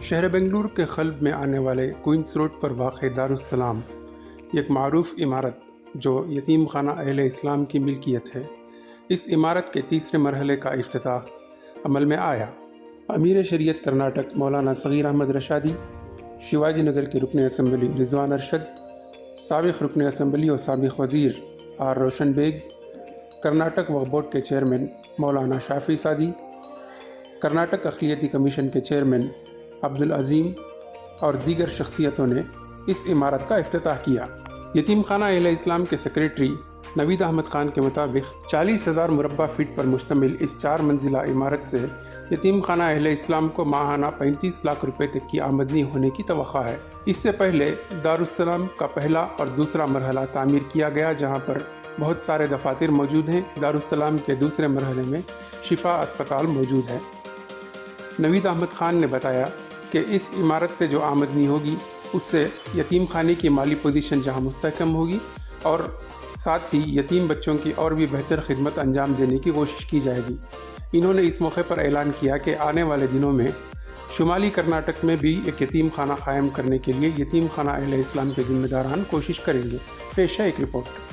शहर बेंगलुरु के क़ल्ब में आने वाले क्वींस रोड पर वाक़ दारुस्सलाम एक मारूफ इमारत जो यतीम खाना अहले इस्लाम की मिल्कियत है। इस इमारत के तीसरे मरहले का इफ्तिताह अमल में आया। अमीर शरीयत कर्नाटक मौलाना सगीर अहमद रशादी, शिवाजी नगर के रुकन असम्बली रिजवान अरशद, साबिक़ रुकन असम्बली और साबिक़ वज़ीर आर रोशन बेग, कर्नाटक वक्फ बोर्ड के चेयरमैन मौलाना शाफी सादी, कर्नाटक अक़लियती कमीशन के चेयरमैन अब्दुल अज़ीम और दीगर शख्सियतों ने इस इमारत का इफ्तिताह किया। यतीम खाना अहले इस्लाम के सेक्रेटरी नवीद अहमद ख़ान के मुताबिक 40,000 मुरब्बा फीट पर मुश्तमिल इस 4 मंजिला इमारत से यतीम खाना अहले इस्लाम को माहाना 35 लाख रुपए तक की आमदनी होने की तवक्का है। इससे पहले दारुस्सलाम का पहला और दूसरा मरहला तामीर किया गया, जहां पर बहुत सारे दफातर मौजूद हैं। दारुस्सलाम के दूसरे मरहले में शिफा अस्पताल मौजूद है। नवीद अहमद ख़ान ने बताया कि इस इमारत से जो आमदनी होगी उससे यतीम खाने की माली पोजीशन जहां मुस्तहकम होगी और साथ ही यतीम बच्चों की और भी बेहतर खिदमत अंजाम देने की कोशिश की जाएगी। इन्होंने इस मौके पर ऐलान किया कि आने वाले दिनों में शुमाली कर्नाटक में भी एक यतीम खाना कायम करने के लिए यतीम खाना अहले इस्लाम के जिम्मेदारान कोशिश करेंगे। पेश है एक रिपोर्ट।